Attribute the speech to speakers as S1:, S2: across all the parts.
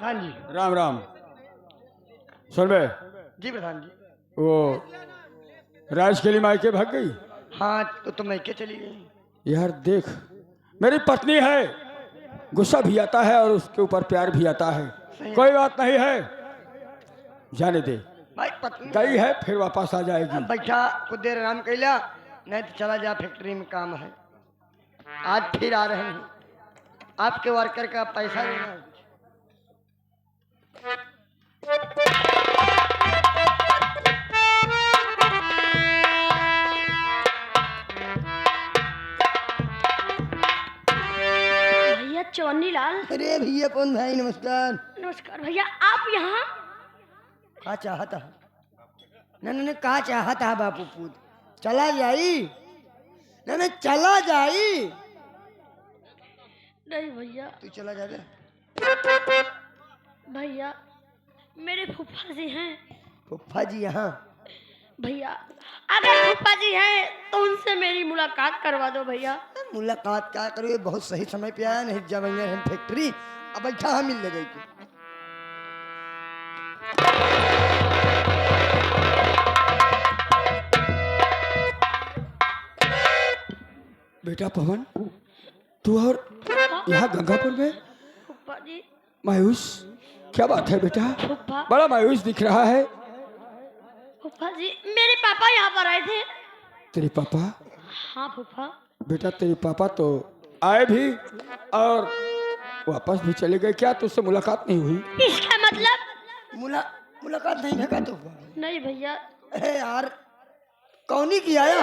S1: प्रधान जी।
S2: राम राम। सुन बे,
S1: जी प्रधान जी।
S2: वो राजकेली मायके भाग गई।
S1: हाँ तो मैं क्या चली गई।
S2: यार देख, मेरी पत्नी है, गुस्सा भी आता है और उसके ऊपर प्यार भी आता है। कोई बात नहीं है, जाने दे।
S1: भाई पत्नी
S2: गई है फिर वापस आ जाएगी।
S1: बैठा कुछ देर आराम कैला, नहीं तो चला जा, फैक्ट्री में काम है। आज फिर आ रहे हैं, आपके वर्कर का पैसा देना है।
S3: भैया चौनी लाल।
S1: अरे भैया कौन भाई, नमस्कार।
S3: नमस्कार भैया, आप यहाँ?
S1: कहा चाहता है न कहा चाहता है बापू पूत चला जाई न चला जाई।
S3: नहीं भैया।
S1: तू चला जा दे।
S3: भैया मेरे फूफा जी हैं।
S1: फुफ्फा जी यहाँ?
S3: भैया अगर फूफा जी हैं तो उनसे मेरी मुलाकात करवा दो भैया।
S1: मुलाकात क्या करो, ये बहुत सही समय पे आया, नहीं जब हम फैक्ट्री अब बैठा हम मिल गई।
S2: बेटा पवन, तू और यहाँ गंगापुर में
S3: फूफा जी।
S2: मायूस? क्या बात है बेटा,
S3: फूफा।
S2: बड़ा मायूस दिख रहा है।
S3: फूफा जी मेरे पापा यहाँ पर आए थे।
S2: तेरे पापा?
S3: हाँ फूफा।
S2: बेटा तेरे पापा तो आए भी और वापस भी चले गए, क्या तुझसे मुलाकात नहीं हुई?
S3: इसका मतलब?
S1: मुलाकात नहीं है का तो?
S3: नहीं भैया।
S1: अरे यार कौनी की आया,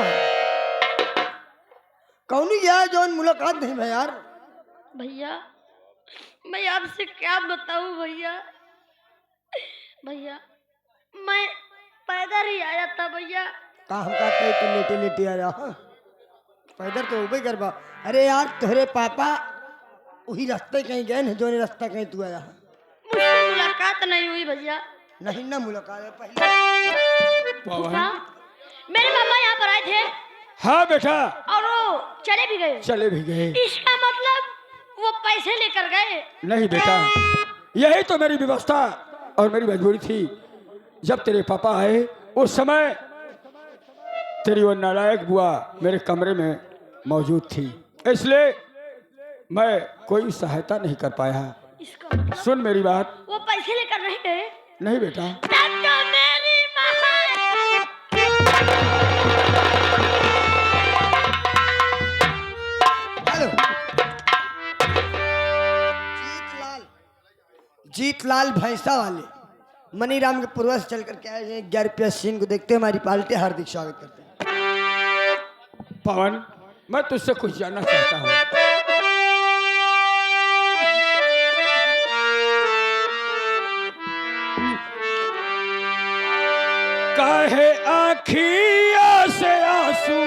S1: कौनी की आया जौन मुलाकात नहीं है यार।
S3: भैया मैं आपसे क्या बताऊं भैया। भैया मैं पैदल ही आया था भैया।
S1: का हम कहते हैं तू लेटे लेटे आया? हाँ पैदल तो उबे करबा। अरे यार तुम्हारे पापा वही रास्ते कहीं गए न जो रास्ता कहीं तू आया।
S3: मुझसे मुलाकात नहीं हुई भैया।
S1: नहीं ना मुलाकात है पहले।
S3: फूफा मेरे पापा यहाँ पर आए थे।
S2: हाँ बेटा।
S3: और वो चले भी गए।
S2: चले भी गए?
S3: इसका मतलब वो पैसे लेकर गए?
S2: नहीं बेटा, यही तो मेरी व्यवस्था और मेरी मजबूरी थी। जब तेरे पापा आए उस समय तेरी वो नालायक बुआ मेरे कमरे में मौजूद थी, इसलिए मैं कोई सहायता नहीं कर पाया।
S3: इसका मतलब
S2: सुन मेरी बात।
S3: वो पैसे लेकर नहीं गए?
S2: नहीं बेटा।
S3: तब तो मेरी माँ।
S1: हेलो जीतलाल भैंसा वाले मनीराम के पूर्वज चल करके आए हैं। 11 रुपया सीन को देखते हमारी पार्टी हार्दिक स्वागत करते हैं।
S2: पवन, मैं तुझसे कुछ जानना चाहता हूँ। काहे आँखिया से आंसू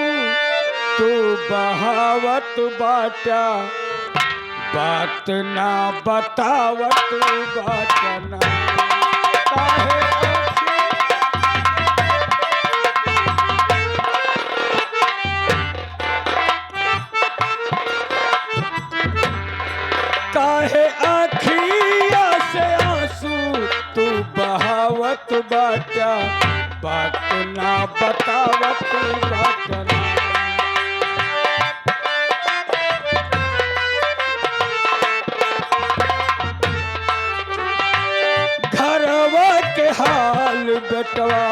S2: तू बहावत बाटा, बात ना बतावत बाटना। काहे काहे आँखिया से आंसू तू बहावत बाटा, बात ना बतावत बाटना। घरवा के हाल बेटवा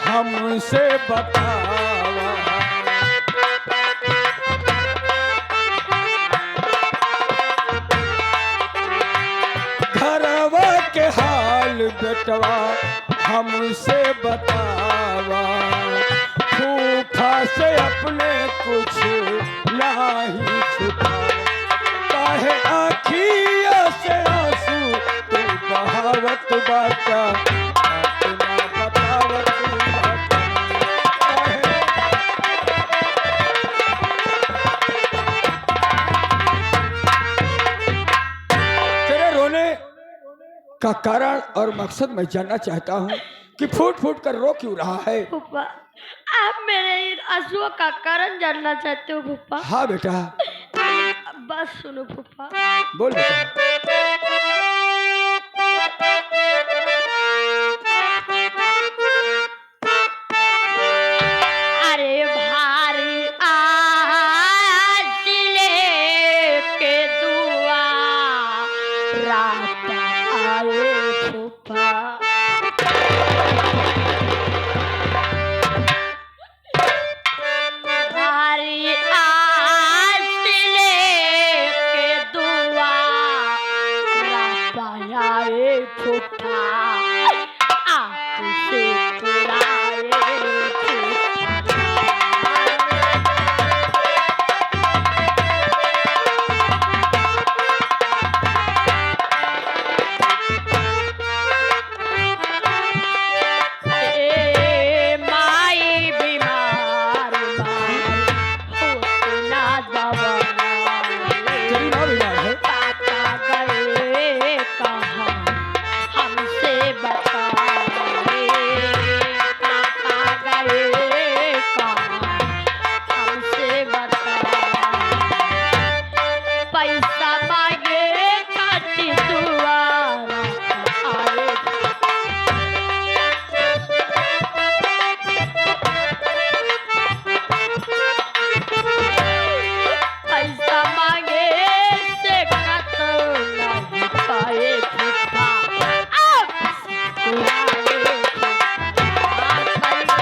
S2: हमसे बतावा, घरवा के हाल बेटवा हमसे बतावा। फूफा से अपने कुछ नहीं छुपावा, काहे आँखिया से आंसू तू बहावत बाटा, बात ना बतावत बाटा। तेरे रोने का कारण और मकसद मैं जानना चाहता हूँ कि फूट फूट कर रो क्यों रहा है?
S3: फूफा आप मेरे इन आंसुओं का कारण जानना चाहते हो फूफा?
S2: हाँ बेटा।
S3: बस सुनो फूफा।
S2: बोल बेटा।
S3: आए फूफा। हमारी आस लेके दुआ पाए फूफा, आपसे पुराए फूफा। ए माई बीमार होते ना
S2: तेरी माँ बीमार है?
S3: पापा गए कहाँ हमसे बताए, पापा गए कहाँ हमसे बताए। पैसा मांगे काटी दुआरा आए। पैसा मांगे से कत नहीं पाए फूफा, आपसे पुराए फूफा। पैसा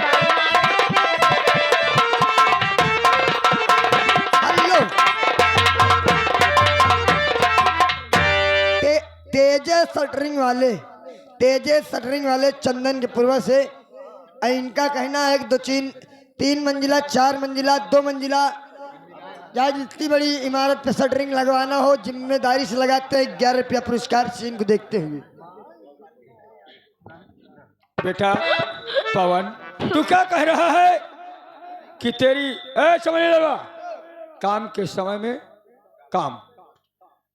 S1: हेलो तेजे शटरिंग वाले चंदन के पूर्व से इनका कहना है कि 3 मंजिला 4 मंजिला 2 मंजिला या जितनी बड़ी इमारत पे शटरिंग लगवाना हो जिम्मेदारी से लगाते हैं। 11 रुपया पुरस्कार सीन को देखते हुए।
S2: बेटा पवन, तू क्या कह रहा है कि तेरी समझने लगा काम के समय में काम?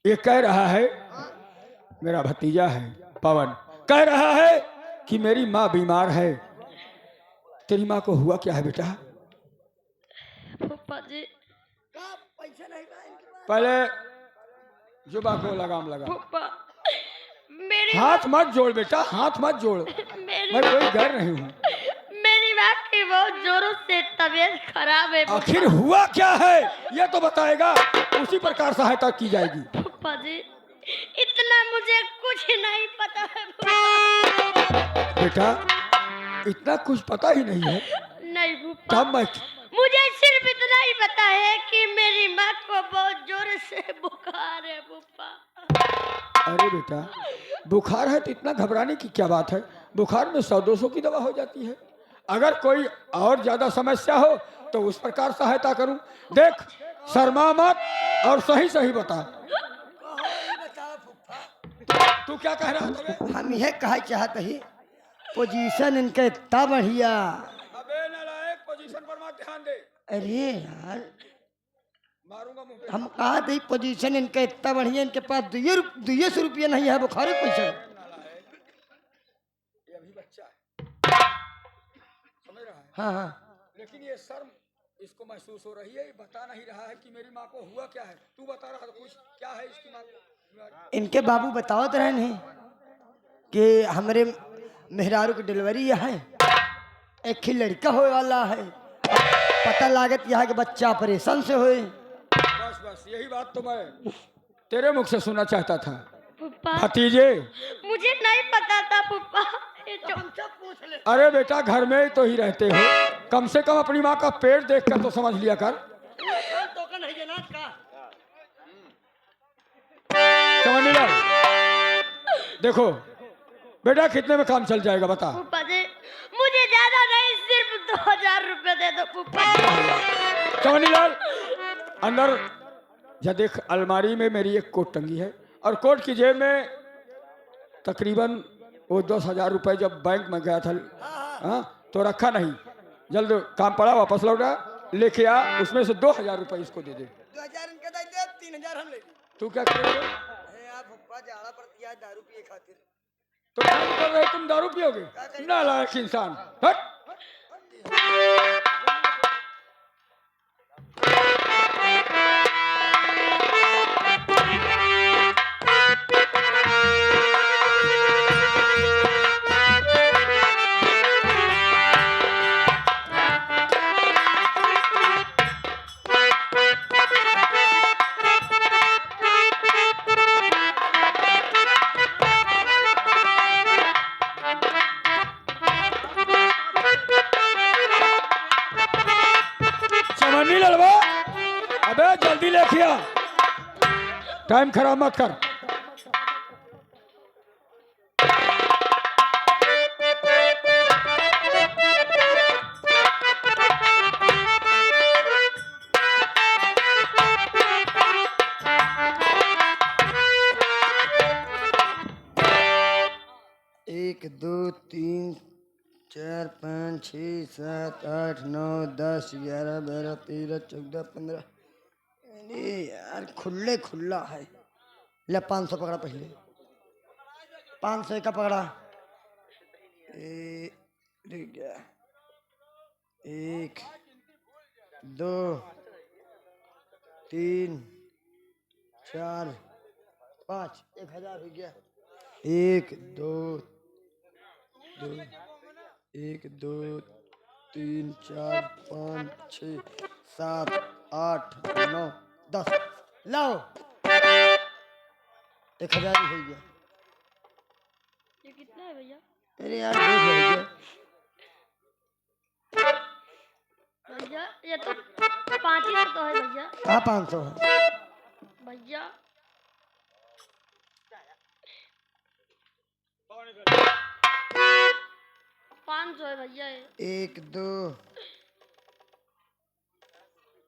S2: ये कह रहा है, मेरा भतीजा है पवन, कह रहा है कि मेरी माँ बीमार है। तेरी माँ को हुआ क्या है बेटा?
S3: फूफा जी,
S2: पहले जुबा को लगाम लगा।
S3: फूफा मेरी
S2: हाथ मत जोड़ बेटा, हाथ मत जोड़।
S3: मेरी
S2: मैं कोई डर नहीं हूँ।
S3: मेरी माँ की बहुत जोरों से तबीयत खराब है
S2: आखिर हुआ क्या है ये तो बताएगा, उसी प्रकार सहायता की जाएगी।
S3: फूफा जी। इतना मुझे कुछ नहीं पता है फूफा।
S2: बेटा इतना कुछ पता ही नहीं है?
S3: नहीं फूफा,
S2: तब मैं
S3: मुझे सिर्फ इतना ही पता है कि मेरी माँ को बहुत जोर से बुखार है फूफा।
S2: अरे बेटा बुखार है तो इतना घबराने की क्या बात है? बुखार में 100-200 की दवा हो जाती है। अगर कोई और ज्यादा समस्या हो तो उस प्रकार सहायता करूं। देख शर्मा मत और सही सही बता। तू क्या कह रहा था बे?
S1: हम यह कहा चाहते ही पोजीशन इनका इतना बढ़िया।
S2: अबे नालायक, पोजीशन पर मत ध्यान दे।
S1: अरे यार
S2: मारूंगा मुंह पे।
S1: हम कहा थे पोजीशन इनका इतना बढ़िया, इनके पास 200 रुपया नहीं है बुखार पैसा।
S2: ये अभी बच्चा है, समझ रहा है?
S1: हाँ हाँ
S2: लेकिन ये शर्म इसको महसूस हो रही है, ये बता नहीं रहा है कि मेरी माँ को हुआ क्या है। तू बता रहा था कुछ, क्या है इसकी माँ को?
S1: इनके बाबू बताओ तो रहे नहीं कि हमारे मेहरारू की डिलीवरी है, एक ही लड़का होने वाला है। पता लागत यह कि बच्चा ऑपरेशन से होए।
S2: बस बस यही बात तो मैं तेरे मुख से सुनना चाहता था।
S3: फूफा
S2: भतीजे
S3: मुझे नहीं पता था फूफा। ये जो
S1: पूछ ले।
S2: अरे बेटा घर में ही तो ही रहते हो, कम से कम अपनी माँ का पेट देख कर तो समझ लिया कर। समझ नहीं रहा? देखो बेटा कितने में काम चल जाएगा बता।
S3: फूफा जी मुझे ज्यादा नहीं, सिर्फ 2000 रुपए दे दो फूफा।
S2: चवनीलाल अंदर जा देख, अलमारी में मेरी एक कोट टंगी है और कोट की जेब में तकरीबन वो 10,000 रुपए जब बैंक में गया था हाँ तो रखा नहीं। जल्द काम पड़ा वापस लौटा लेके आ, उसमें से 2,000 रुपए इसको दे दे।
S1: 2000 इनका दे दे, 3000 हम ले।
S2: तू क्या करोगे?
S1: आप भुप्पा जाड़ा पर दिया दारू पिए खातिर।
S2: तो काम कर रहे तुम दारू पियोगे? नालायक इंसान, हट। जल्दी लेके आ, टाइम खराब मत कर।
S1: एक दो तीन चार पाँच छः सात आठ नौ 10 11 12 13 14 15। अरे यार खुले खुला है। ले 500 पकड़ा, पहले 500 का पकड़ा। रुक गया। 1 2 3 4 5 1000 हो गया। 1 2 1 2 3 4 5 6 7 8 9 10 लाओ 1000 ही हो गया।
S3: ये कितना है भैया?
S1: अरे यार बहुत हो गया
S3: भैया ये तो 500 तो है भैया।
S1: कहाँ 500 है
S3: भैया 500 है भैया ये।
S1: 1 2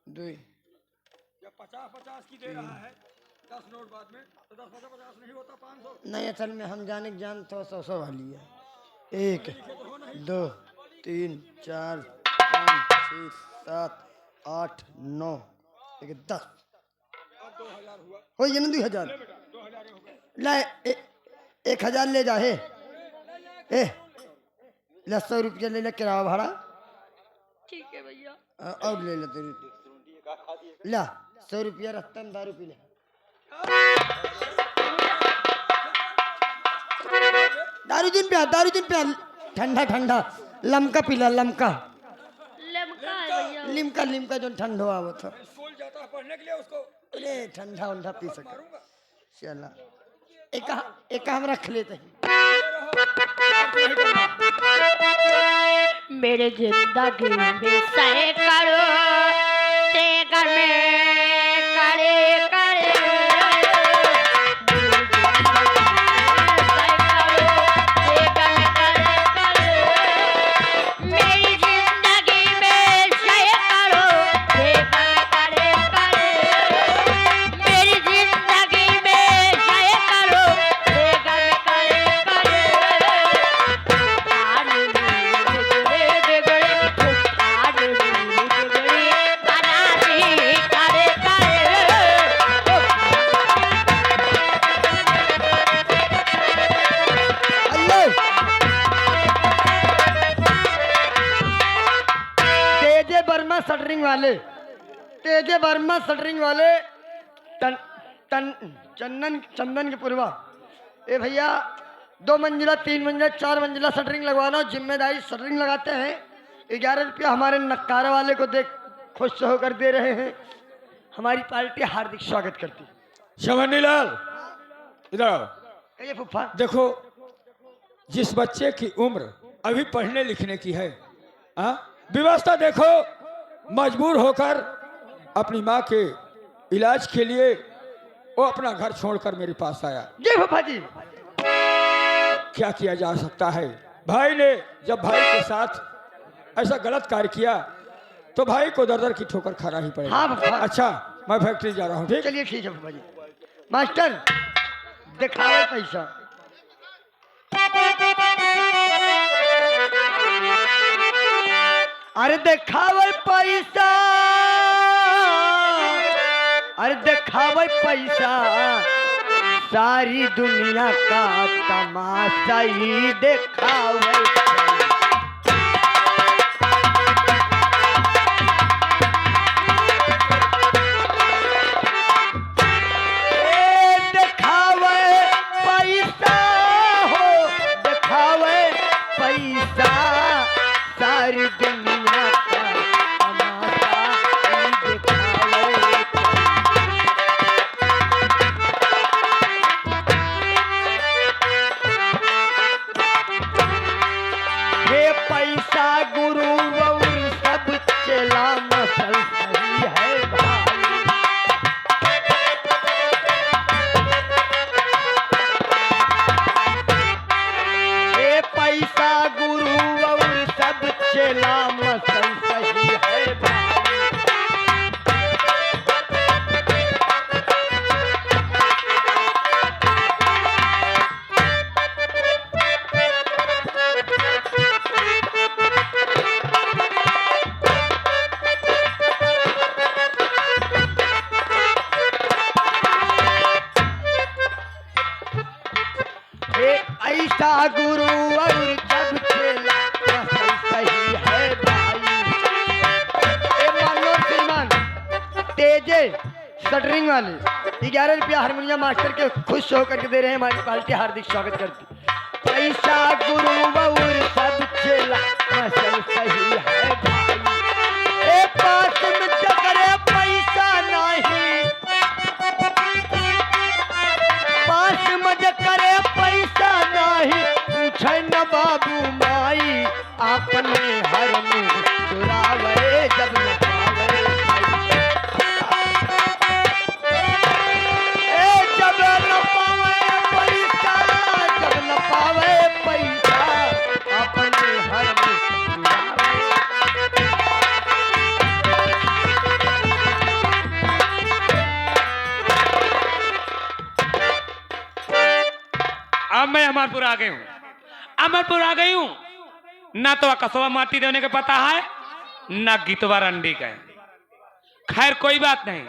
S1: 2
S2: जब 50-50 की दे रहा है 10 नोट बाद में तो 10-50 नहीं होता 500।
S1: नहीं, असल में हम जाने जान तो 100 वाली है। 1 2 3 4 5 6 7 8 9 10 हो गया ना 2000। ला 1000 ले जा हे। ए ला 100 रुपया ले ले किराया भाड़ा।
S3: ठीक है भैया।
S1: और ले ले तेरी ला 100 रुपया रास्ता में दारू पी ले। दारू दिन पे ठंडा ठंडा लमका पिला लमका
S3: लेमका है भैया।
S1: लिमका जो ठंडो आवत था।
S2: स्कूल जाता है पढ़ने के लिए उसको
S1: अरे ठंडा उंडा पी सके। चला एक हम रख लेते हैं।
S3: मेरे जिंदगी में सहे करो ते घर में करे करे मेरी जिंदगी में सहे करो ते घर करे करे मेरी जिंदगी में सहे करो ते घर करे करे
S1: अल्लाह तेजे वर्मा शटरिंग वाले चंदन के पूर्वा। ए भैया 2 मंजिला 3 मंजिला 4 मंजिला शटरिंग लगवाना जिम्मेदारी। शटरिंग लगाते हैं 11 रुपया हमारे नक्कारा वाले को देख खुश होकर दे रहे हैं। हमारी पार्टी हार्दिक स्वागत करती है।
S2: शवनी लाल इधर आओ।
S1: ये फुफा
S2: देखो जिस बच्चे की उम्र अभी पढ़ने लिखने की है, व्यवस्था देखो, मजबूर होकर अपनी माँ के इलाज के लिए वो अपना घर छोड़कर मेरे पास आया।
S1: जी फुफा जी।
S2: क्या किया जा सकता है? भाई ने जब भाई के साथ ऐसा गलत कार्य किया तो भाई को दर की ठोकर खाना ही पड़ेगा।
S1: हाँ फुफा।
S2: अच्छा मैं फैक्ट्री जा रहा हूँ। ठीक,
S1: चलिए ठीक है फुफा जी। मास्टर दिखाओ पैसा। अरे दिखावे पैसा, अरे दिखावे पैसा, सारी दुनिया का तमाशा ही दिखावे। दिखावे पैसा हो, दिखावे पैसा, सारी दुनिया का तमाशा ही दिखावे। पैसा गुरु और जब चेला फसल सही है भाई। ए मान लो श्रीमान तेजे शटरिंग वाले 11 रुपया हारमोनियम मास्टर के खुश होकर के दे रहे हैं, हमारी पार्टी हार्दिक स्वागत करती। पैसा गुरु और सब चेला फसल सही है भाई। ए पास में करे पैसा नहीं, पास में करे पैसा नहीं, पूछे न बाबू माई अपने हर में चुरावे जब न पावे। जब न पावे पैसा, जब न पावे पैसा अपने हर में चुरावे।
S4: अब मैं अमरपुर आ गई हूँ, अमरपुर आ गई हूँ। ना तो कसवा माटी देने का पता है, ना गीतवा रंडी का। खैर कोई बात नहीं,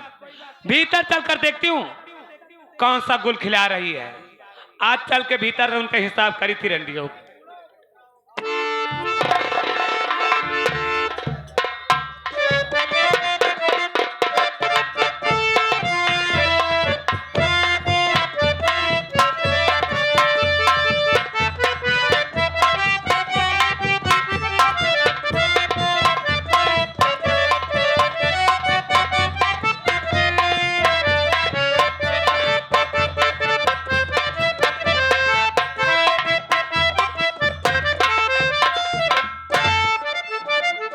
S4: भीतर चल कर देखती हूँ कौन सा गुल खिला रही है। आज चल के भीतर उनका हिसाब करी थी रंडियों।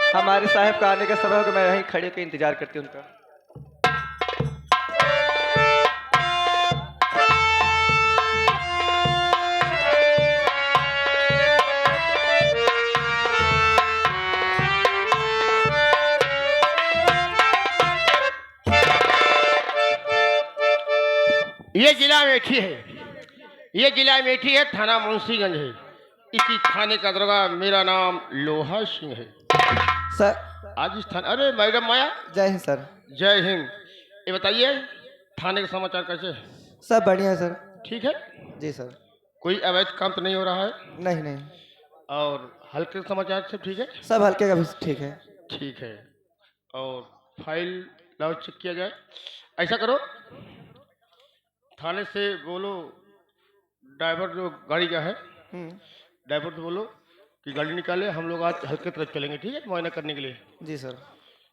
S5: हमारे साहब का आने का समय होगा, मैं यहीं खड़े के इंतजार करती हूँ उनका।
S6: ये जिला अमेठी है, ये जिला अमेठी है, थाना मुंशीगंज है। इसी थाने का दरोगा मेरा नाम लोहा सिंह है।
S5: सर
S6: आज इस थाने, अरे मैडम माया,
S5: जय हिंद सर।
S6: जय हिंद। ये बताइए थाने का समाचार कैसे है?
S5: सब बढ़िया है सर।
S6: ठीक है
S5: जी सर।
S6: कोई अवैध काम तो नहीं हो रहा है?
S5: नहीं नहीं,
S6: और हल्के समाचार सब ठीक है?
S5: सब हल्के का भी ठीक है।
S6: ठीक है। और फाइल लाओ चेक किया जाए। ऐसा करो, थाने से बोलो ड्राइवर जो गाड़ी का है, ड्राइवर से बोलो कि गाड़ी निकाले, हम लोग आज हल्के तरफ चलेंगे। ठीक है, मुआयना करने के लिए।
S5: जी सर।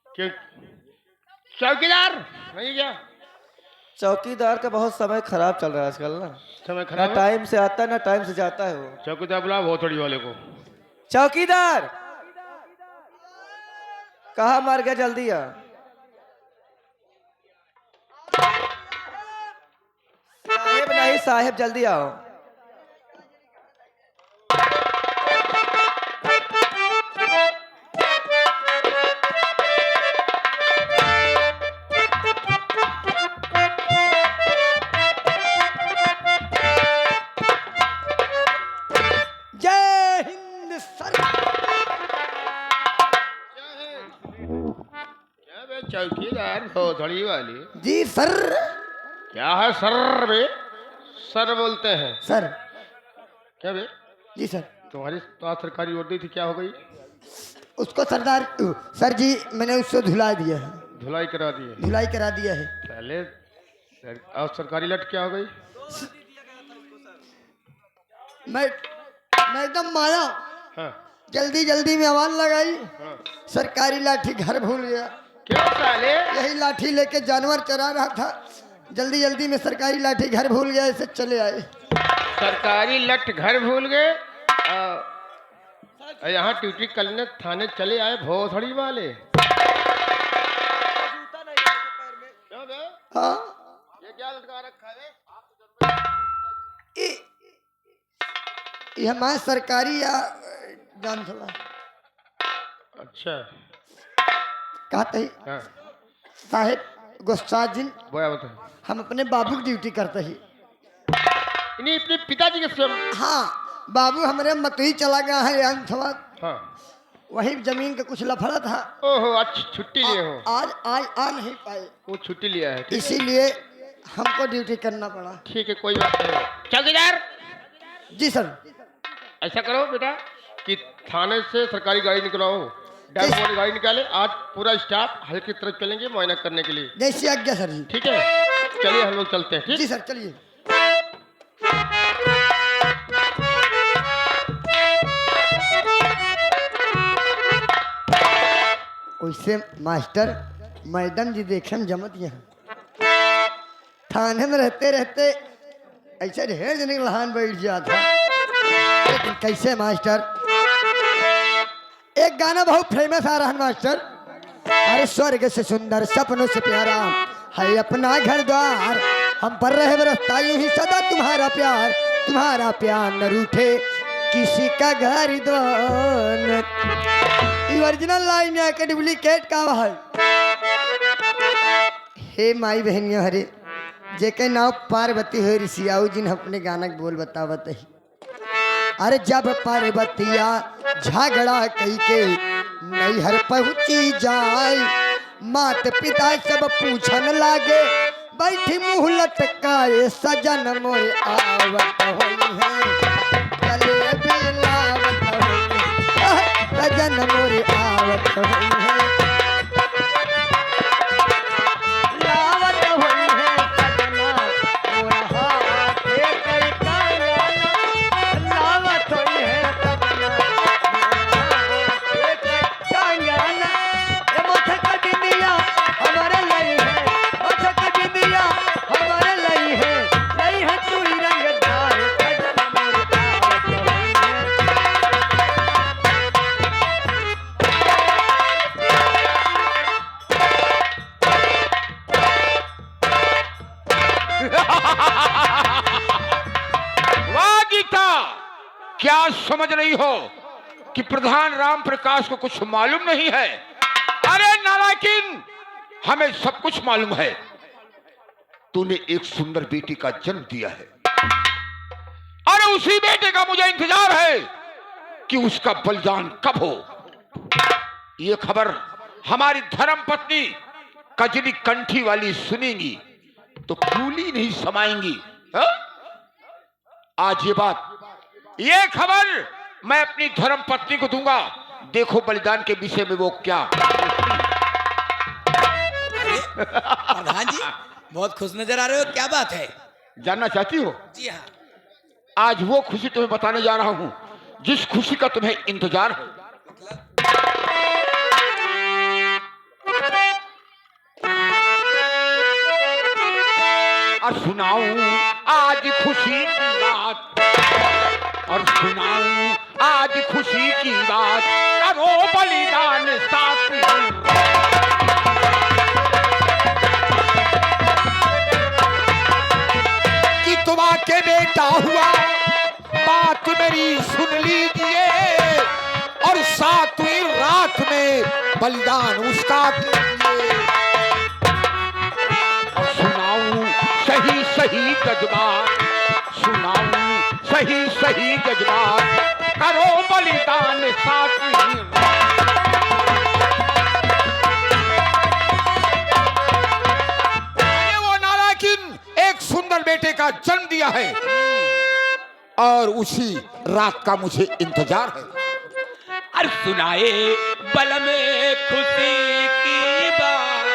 S6: क्यों चौकीदार नहीं क्या?
S5: चौकीदार का बहुत समय खराब चल रहा है आजकल ना।
S6: समय
S5: ना
S6: खराब है?
S5: टाइम से आता है ना टाइम से जाता है वो।
S6: चौकीदार बुलाओ भोथड़ी वाले को।
S5: चौकीदार कहाँ मर गया, जल्दी आ। साहेब नहीं साहेब, जल्दी आओ।
S1: जय हिंद सर।
S6: क्या बे चौकीदार भोथड़ी वाली?
S1: जी सर।
S6: क्या है सर बे? सर बोलते हैं
S1: सर।
S6: क्या बे?
S1: जी सर।
S6: तुम्हारी पास सरकारी वर्दी थी, क्या हो गई?
S1: उसको सरदार सर जी मैंने उससे धुला दिया है,
S6: धुलाई करा दी है?
S1: धुलाई करा दिया है।
S6: पहले और सरकारी लट क्या हो गई?
S1: मैं एकदम माया
S6: हाँ
S1: जल्दी जल्दी में आवाज लगाई,
S6: हाँ।
S1: सरकारी लाठी घर भूल गया।
S6: क्यों साले?
S1: यही लाठी लेके जानवर चरा रहा था, जल्दी जल्दी में सरकारी लाठी घर भूल गया, ऐसे चले आए।
S6: सरकारी लट घर भूल गए, यहाँ ड्यूटी करने थाने चले आए भोथड़ी वाले। क्यों बे?
S1: हाँ
S6: ये क्या लटका रखा है?
S1: ये हमारे सरकारी या जान थोड़ा
S6: अच्छा
S1: कहते ही
S6: हाँ
S1: साहेब गुस्सा जिन
S6: बोया बता।
S1: हम अपने बाबू की ड्यूटी करते ही।
S6: इन्हीं अपने पिताजी के स्वयं?
S1: हाँ बाबू हमारे मतही चला गया है अंथवा,
S6: हाँ
S1: वही जमीन का कुछ लफड़ा था।
S6: ओहो आज छुट्टी लिए हो?
S1: आज आज आ नहीं पाए,
S6: वो छुट्टी लिया है। ठीक है,
S1: इसीलिए हमको ड्यूटी करना पड़ा।
S6: ठीक है कोई बात नहीं। चौकीदार
S1: जी सर।
S6: ऐसा करो बेटा कि थाने से सरकारी गाड़ी निकलवाओ, ड्राइवर वाली गाड़ी निकाले। आज पूरा स्टाफ हल की तरफ चलेंगे मुआयना करने के लिए।
S1: जैसी आज्ञा सर जी।
S6: ठीक है, चलिए हम लोग चलते हैं। ठीक,
S1: जी सर चलिए। वैसे मास्टर मैडम जी देखे में जमत यहाँ थाने में रहते रहते ऐसे ढेर जने के लहान बैठ जाता। लेकिन कैसे मास्टर, एक गाना बहुत फेमस आ रहा है मास्टर, अरे स्वर्ग से सुंदर सपनों से प्यारा है अपना घर द्वार, हम पर रहे बरसता यूं ही सदा तुम्हारा प्यार न रूठे किसी का घर द्वार। ओरिजिनल लाइन है कि डुप्लीकेट का है? हे माई बहनियों हरे, जेके नाव पार्वती हो ऋषियाऊ जिन अपने गाना के बोल बतावत ही। अरे जब पार्वतिया झगड़ा कई के नैहर पहुंची जाए, मात पिता सब पूछन लागे बैठी मुँह लटकाए सजन मोर आवत होई है, चले बिलावत होई है, सजन मोर आवत होई है, लावत होई है सजना मोर हाथे कर काना, लावत होई है सजना मोर हाथे कर काना। ए मोथक बिंदिया हमारे लई है, मोथक बिंदिया हमारे लई है चूड़ी रंगदार सजना मोर आवत होई है।
S2: वाह गीता, क्या समझ रही हो कि प्रधान राम प्रकाश को कुछ मालूम नहीं है? अरे नालायकिन, हमें सब कुछ मालूम है। तूने एक सुंदर बेटी का जन्म दिया है, अरे उसी बेटे का मुझे इंतजार है कि उसका बलिदान कब हो। ये खबर हमारी धर्म पत्नी कजरी कंठी वाली सुनेंगी तो फूली नहीं समाएंगी। हा? आज ये खबर मैं अपनी धर्म पत्नी को दूंगा। देखो बलिदान के विषय में वो क्या।
S7: प्रधान जी बहुत खुश नजर आ रहे हो, क्या बात है?
S2: जानना चाहती हो?
S7: जी हाँ।
S2: आज वो खुशी तुम्हें बताने जा रहा हूं जिस खुशी का तुम्हें इंतजार है। और सुनाऊं आज खुशी की बात, और सुनाऊं आज खुशी की बात, करो बलिदान साथी। कि तुम आके बेटा हुआ, बात मेरी सुन लीजिए, और सातवीं रात में बलिदान उसका कीजिए। सुनाऊं सही सही जज्बात, सुनाऊं सही सही जज्बात, करो बलिदान साथी। वो नालायकिन एक सुंदर बेटे का जन्म दिया है और उसी रात का मुझे इंतजार है।
S4: और सुनाए बल में खुशी की बात,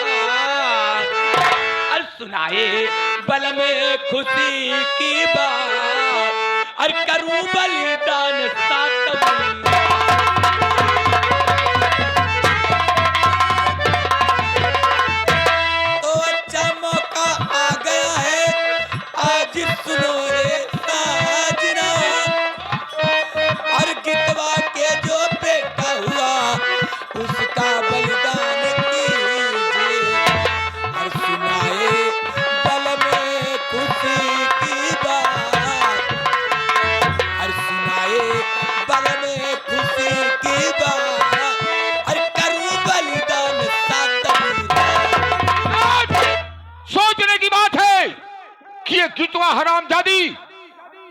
S4: और सुनाए बल में खुशी की बात, और करूं बलिदान सातवीं।
S7: तो अच्छा मौका आ गया है, आज सुनो रे साजना, और गितवा के जो बेटा हुआ उसका बलिदान कीजिए। और सुनाए बल में खुशी की बात, और सुनाए बल में खुशी की बात, और करूं बलिदान सातवीं।
S2: सोचने की बात है कि ये गितवा हरामजादी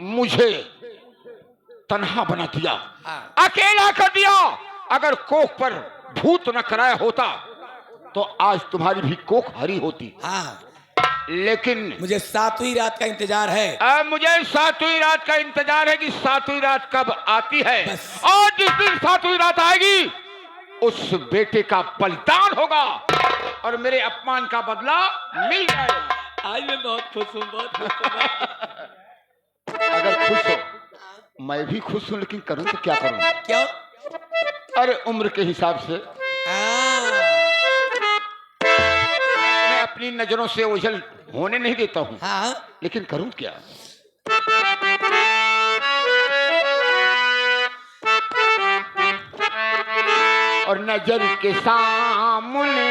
S2: मुझे तन्हा बना दिया, अकेला कर दिया। अगर कोख पर भूत न कराया होता तो आज तुम्हारी भी कोख हरी होती।
S7: हाँ
S6: लेकिन
S7: मुझे 7वीं रात का इंतजार है।
S6: अब मुझे 7वीं रात का इंतजार है कि 7वीं रात कब आती है।
S7: बस।
S6: और जिस दिन 7वीं रात आएगी उस बेटे का बलिदान होगा और मेरे अपमान का बदला मिल जाएगा।
S7: आज मैं बहुत खुश हूँ, बहुत खुश हूँ।
S6: अगर खुश हो मैं भी खुश हूँ, लेकिन करूँ तो क्या करूँ?
S7: क्यों?
S6: अरे उम्र के हिसाब से
S7: हाँ।
S6: मैं अपनी नजरों से ओझल होने नहीं देता हूँ,
S7: हाँ।
S6: लेकिन करूँ क्या? और नजर के सामने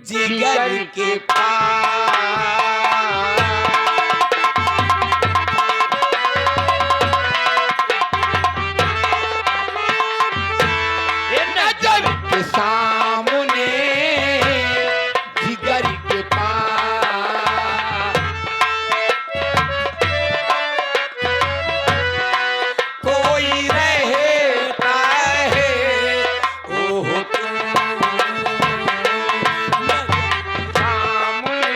S7: जिगर के पास
S6: नजर के सामने जिगर के पास
S7: कोई रहता है, ओह
S6: सामने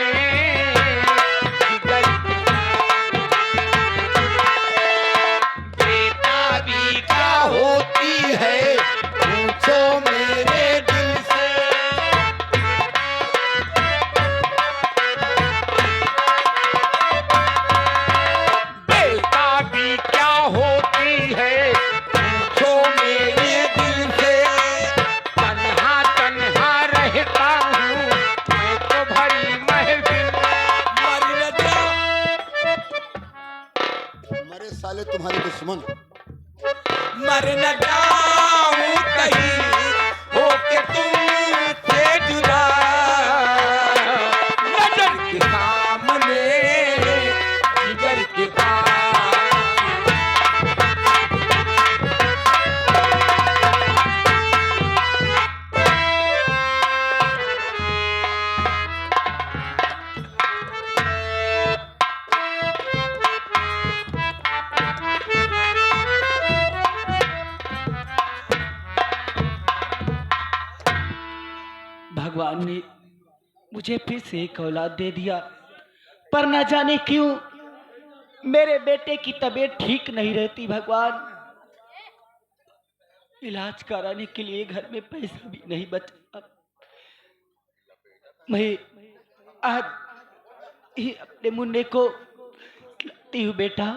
S6: जिगर
S7: बेताबी
S6: क्या होती है पूछो मेरे दिल से। बेताबी क्या होती है पूछो मेरे दिल से। तन्हा तन्हा रहता हूँ मैं तो भरी महफिल।
S7: मर न जाऊं,
S8: मरे साले तुम्हारे दुश्मन।
S7: मर न जाऊं कहीं होके तुमसे जुदा।
S6: नजर के सामने जिगर के पास
S9: भगवान ने मुझे फिर से एक औलाद दे दिया, पर न जाने क्यों मेरे बेटे की तबीयत ठीक नहीं रहती। भगवान, इलाज कराने के लिए घर में पैसा भी नहीं बचा। मैं आज ही अपने मुन्ने को लाती हूँ। बेटा,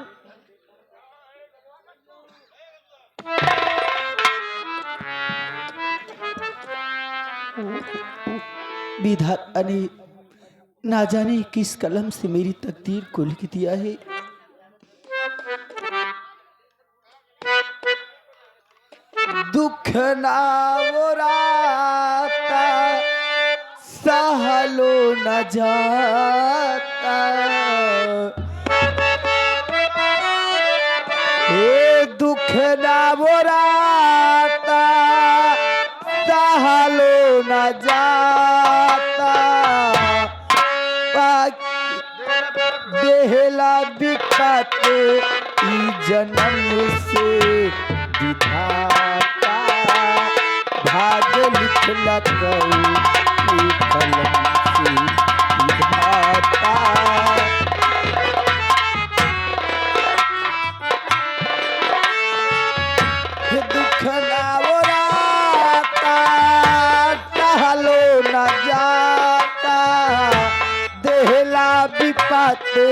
S9: विधाता ने ना जाने किस कलम से मेरी तकदीर को लिख दिया है। दुख ना वो राता सहलो न जाता, ए दुख ना वो राता सहलो न जाता। देहला बिकाते ई जन्म से विधाता, भाग लिखला कऊ ई कलम से विधाता। दुख ना वो राता सहलो न जाता, देहला बिपाते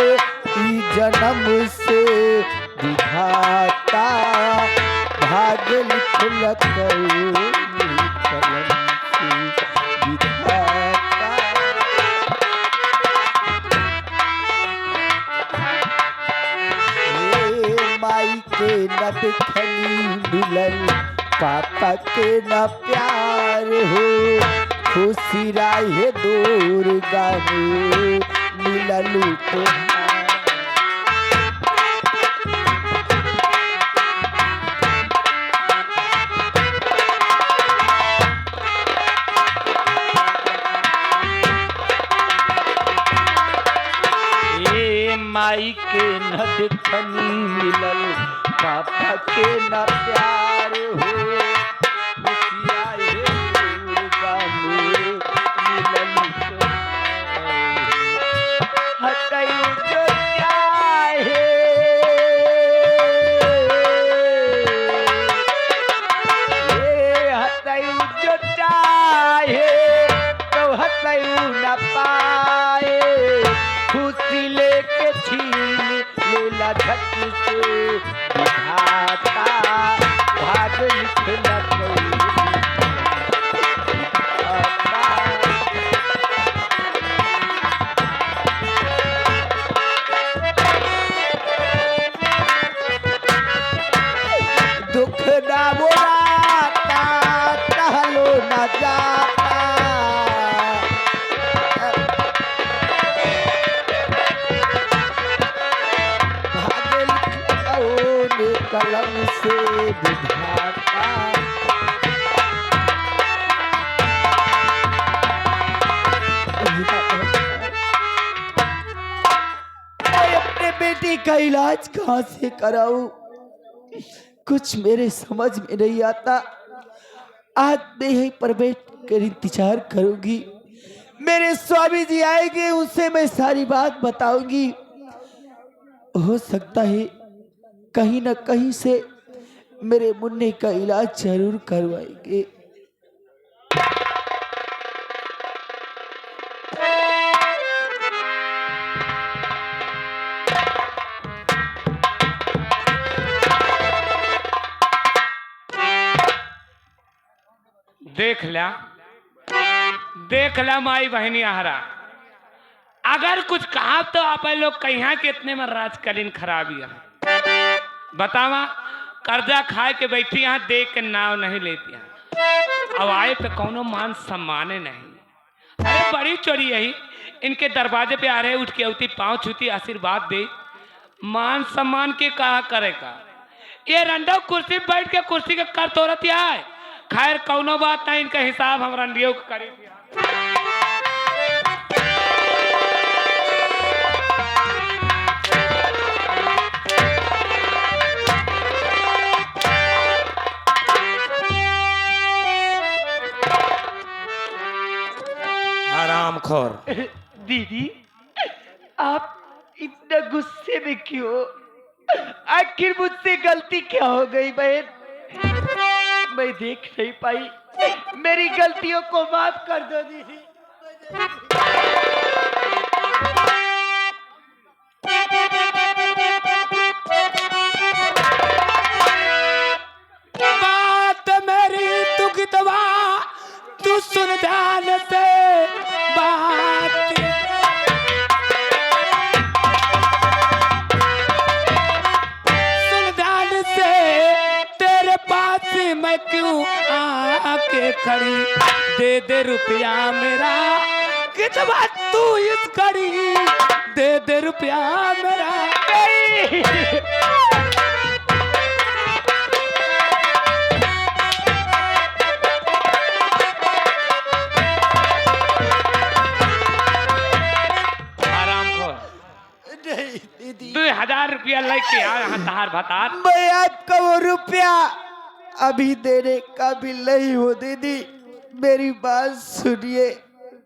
S9: ई जन्म से विधाता, भाग लिखल कऊ कलम से विधाता। हे माई के न देखनी मिलल, पापा के न प्यार हो, खुशी राहे दुर्गा में मिललू तुहार। ए माई के न देखनी मिलल, पापा के न प्यार हो, खुशी राहे दुर्गा में मिललू तुहार।
S5: दुख ना बुलाता टहलो न जाता। भाग्य लिखो ने कलम से विधाता। मैं अपने बेटे का इलाज कहाँ से कराऊं, कुछ मेरे समझ में नहीं आता। आज मैं यहीं पर बैठ कर इंतजार करूंगी, मेरे स्वामी जी आएंगे, उनसे मैं सारी बात बताऊंगी। हो सकता है कहीं ना कहीं से मेरे मुन्ने का इलाज जरूर करवाएंगे।
S4: देख ला माई बहनी आहरा, अगर कुछ कहा तो आप लोग कहीं के इतने में राजकालीन खराबी है। बतावा कर्जा खाए के बैठी यहाँ देख के नाव नहीं लेती है, अब आए पे कौनो मान सम्माने नहीं। अरे बड़ी चोरी यही इनके दरवाजे पे आ रहे, उठ के उठी पाँव छूती आशीर्वाद दे, मान सम्मान के कहा करेगा। ये रंडो कुर्सी पे बैठ के कुर्सी के कर तोड़त है। खैर कौनो बात नहीं, इनका हिसाब हम रंडियों को करी।
S7: हरामखोर।
S9: दीदी आप इतना गुस्से में क्यों? आखिर मुझसे गलती क्या हो गई बहन? मैं देख नहीं पाई, मेरी गलतियों को माफ कर दो दीदी।
S2: बात मेरी तू गितवा तू सुन ध्यान से बात। सुन ध्यान से तेरे पास मैं क्यों आके खड़ी, दे दे रुपया मेरा गितवा तू इस घड़ी, दे दे रुपया मेरा।
S5: नहीं दीदी,
S4: 2000 रुपया लेके आ यहाँ तहार भतार।
S5: मैं आपका वो रुपया अभी देने का भी नहीं हो दीदी, मेरी बात सुनिए।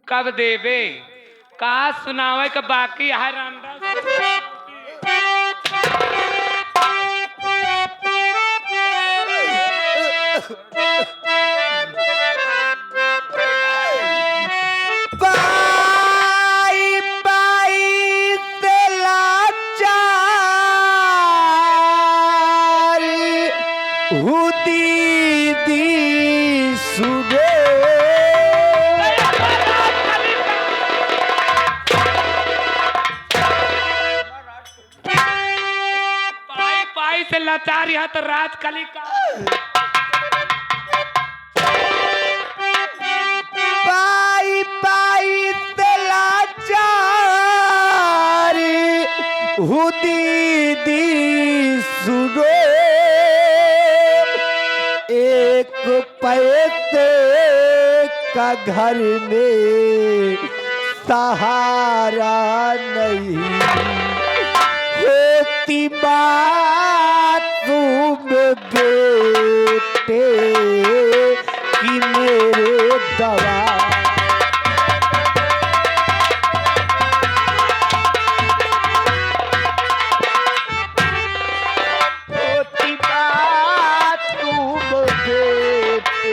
S4: कब देवे कहा सुनावे का बाकी है रांडा।
S5: बाई बाई से लाचारी हूँ दीदी सुने।
S4: पाई पाई से लाचार यहाँ तो राज कली का।
S5: बाई बाई से लाचारी हूँ दीदी सुनो। एक पैसे का घर में सहारा नहीं, होती बात तुम बेटे कि मेरे दवा। होती बात तुम बेटे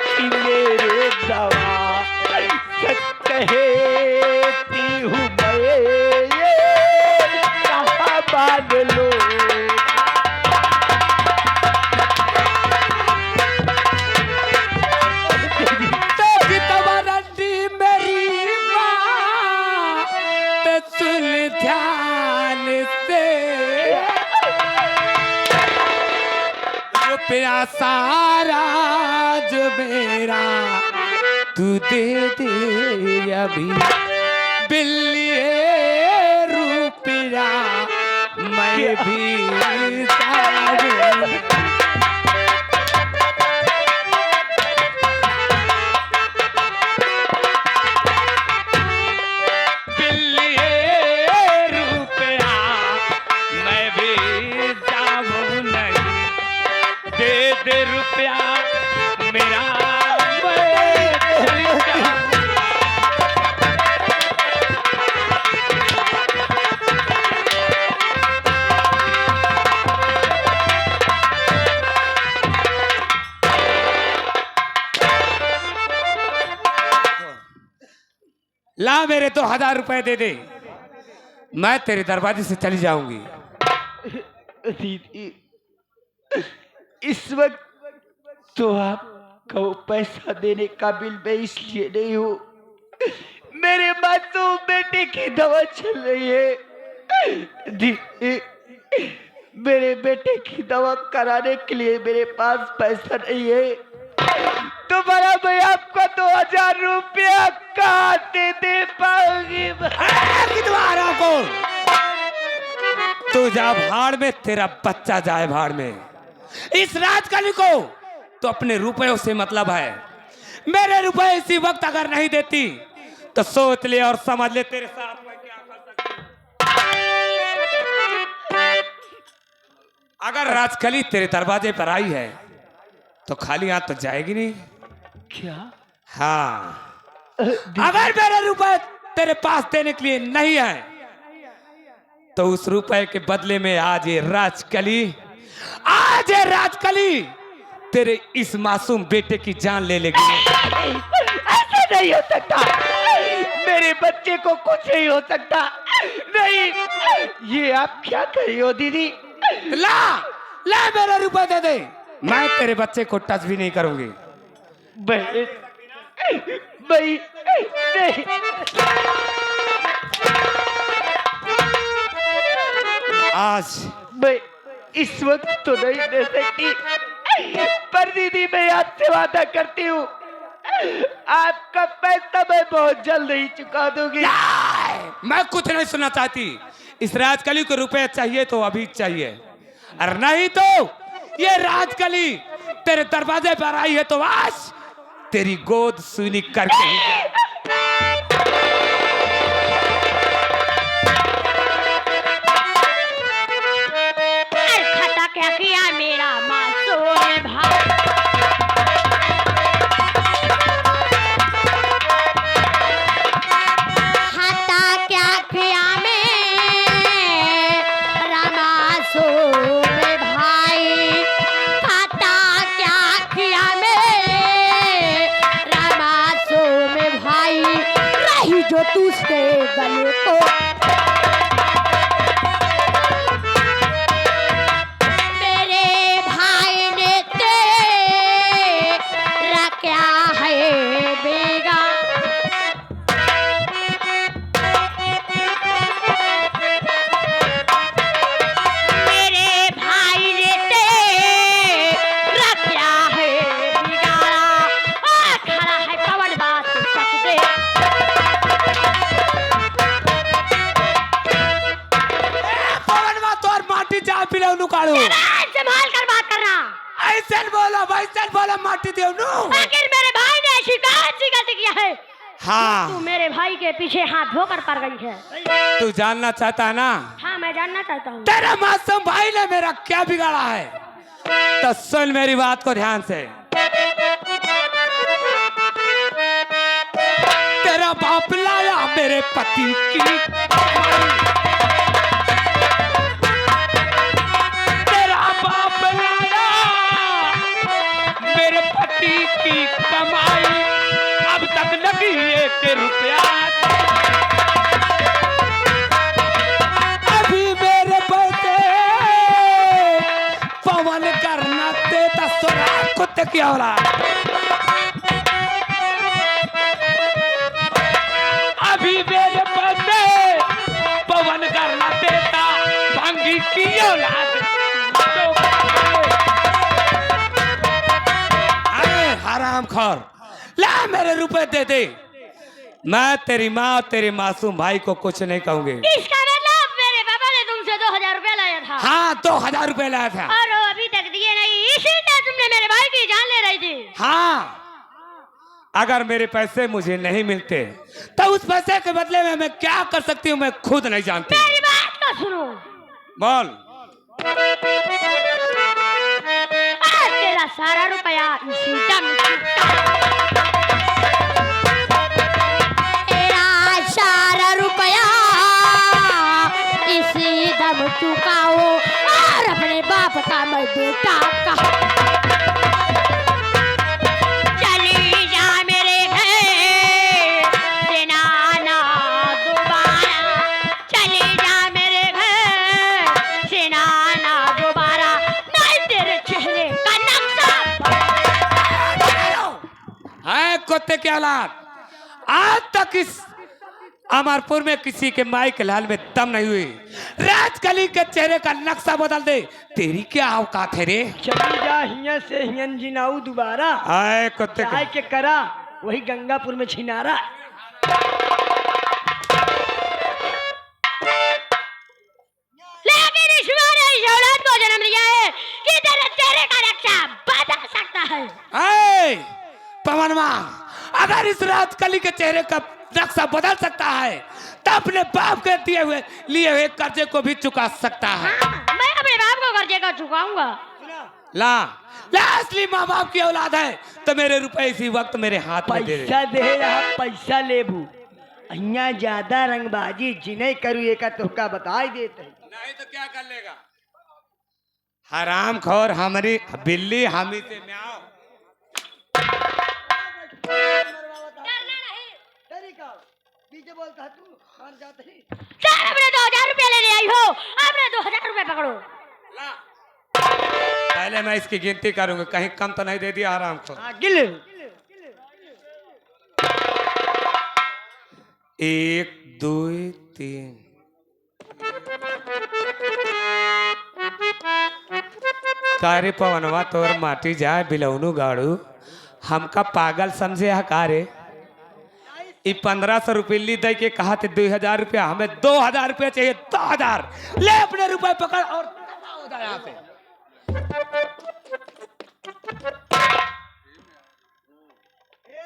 S5: कि मेरे दवा। सच कहती हूँ मैं ये कहाँ मान लो।
S4: रुपया सारा जो मेरा तू दे दे अभी बिल्लिए रुपया मैं भी सारू। दे रुपया मेरा ला मेरे 2000 रुपए दे दे, मैं तेरे दरवाजे से चली जाऊंगी।
S9: दीदी इस वक्त तो आपको पैसा देने काबिल मैं इसलिए नहीं हूँ, मेरे मासूम बेटे की दवा चल रही है। दीदी मेरे बेटे की दवा कराने के लिए मेरे पास पैसा नहीं है, तो बड़ा मैं आपको 2000 रुपया कहाँ से दे पाऊंगी?
S4: को तू जा भाड़ में, तेरा बच्चा जाए भाड़ में। इस राजकली को तो अपने रुपयों से मतलब है, मेरे रुपए इसी वक्त अगर नहीं देती तो सोच ले और समझ ले तेरे साथ मैं क्या कर सकता। अगर राजकली तेरे दरवाजे पर आई है तो खाली हाथ तो जाएगी नहीं।
S9: क्या?
S4: हाँ, अगर मेरे रुपए तेरे पास देने के लिए नहीं है तो उस रुपए के बदले में आज ये राजकली तेरे इस मासूम बेटे की जान ले लेगी।
S9: ऐसे नहीं हो सकता, मेरे बच्चे को कुछ नहीं हो सकता। नहीं, ये आप क्या कर रही हो दीदी?
S4: ला ला मेरे रुपए दे दे, मैं तेरे बच्चे को टच भी नहीं करूंगी।
S9: नहीं,
S4: आज
S9: मैं इस वक्त तो नहीं दे सकती, पर दीदी मैं आपसे वादा करती हूँ आपका पैसा मैं बहुत जल्द ही चुका दूंगी।
S4: मैं कुछ नहीं सुनना चाहती, इस राजकली को रुपए चाहिए तो अभी चाहिए, और नहीं तो ये राजकली तेरे दरवाजे पर आई है तो आज तेरी गोद सुनी करके ही
S3: खता क्या किया मेरा मासूम भाई, खता क्या किया मेरा मासूम भाई, खता क्या किया मेरा मासूम भाई, रही जो तुझके गले को संभाल कर बात करना।
S4: ऐसे बोला वैसे बोला माटी देव नु।
S3: आखिर मेरे भाई ने शिकायत सी गलती किया है।
S4: हाँ,
S3: तू मेरे भाई के पीछे हाथ धोकर पड़ गई है।
S4: तू जानना चाहता है ना?
S3: हाँ मैं जानना चाहता हूँ।
S4: तेरे मासूम भाई ने मेरा क्या बिगाड़ा है, तो सुन मेरी बात को ध्यान से। तेरा बाप लाया मेरे पति की, की कमाई, अब तक लगी 1 रुपया, अभी मेरे बेटे पवन करना देता सोरा कुत्ते की औलाद, अभी मेरे बेटे पवन करना देता भंगी की औलाद। खोर, ला मेरे रुपए दे दे। मैं तेरी माँ और तेरे मासूम भाई को कुछ नहीं कहूंगी।
S3: इसका मतलब मेरे पापा ने तुमसे 2000 रुपया लाया था।
S4: हाँ 2000 रुपए लाया था।
S3: और वो अभी तक दिए नहीं, इसीलिए तुमने मेरे भाई की जान ले रही थी।
S4: हाँ अगर मेरे पैसे मुझे नहीं मिलते तो उस पैसे के बदले में मैं क्या कर सकती हूँ मैं खुद नहीं जानती।
S3: मेरी बात तो सुनो।
S4: बोल।
S3: तेरा सारा रुपया इसी दम तेरा सारा रुपया इसी दम चुकाओ और अपने बाप का मैं बेटा का। चली जा मेरे घर से नाना दोबारा, चली जा मेरे घर से नाना दोबारा, नहीं तेरे चेहरे का नक्शा।
S4: है कुत्ते की औलाद, आज तक इस अमरपुर में किसी के माई के लाल में दम नहीं हुई। राजकली के चेहरे का नक्शा बदल दे, तेरी क्या औकात है रे?
S1: चली जा हिया से हियन जिनाऊ दोबारा,
S4: आए कुत्ते
S1: चाय के करा वही गंगापुर में छिनारा।
S3: लेकिन ईश्वर ने इस औलाद को जन्म दिया है कि तेरे चेहरे का नक्शा बदल सकता है।
S4: ए, पवनवा, अगर इस राजकली के चेहरे का नक्शा बदल सकता है तो अपने बाप के लिए हुए कर्जे को भी चुका सकता है।
S3: हाँ, मैं अपने बाप को कर्जे का चुकाऊंगा।
S4: ला ला, असली माँ बाप की औलाद है तो मेरे रुपए इसी वक्त मेरे हाथ में दे दे।
S1: पैसा दे रहा पैसा लेबू, अहिया ज्यादा रंगबाजी जिन्हें करू एक तुहका बताई देते।
S4: नहीं तो क्या कर लेगा? हराम खोर, हमारी बिल्ली हामी से म्याओ।
S3: डरना नहीं।
S1: पीछे बोलता तू मान जाते ही।
S3: चल अपने 2000 रुपया लेने आई हो, अपने 2000 रुपया पकड़ो।
S4: ला। पहले मैं इसकी गिनती करूंगा, कहीं कम तो नहीं दे दिया हराम खोर।
S1: गिल
S4: 1 2 3। कारे पवनवा तोर माटी जाए बिलौनु गाड़ू, हमका पागल समझे है कारे? 1500 रुपये दे के कहा थे 2000 रुपया, हमें 2000 रुपया चाहिए। 2000 ले अपने रुपए पकड़ और यहाँ से।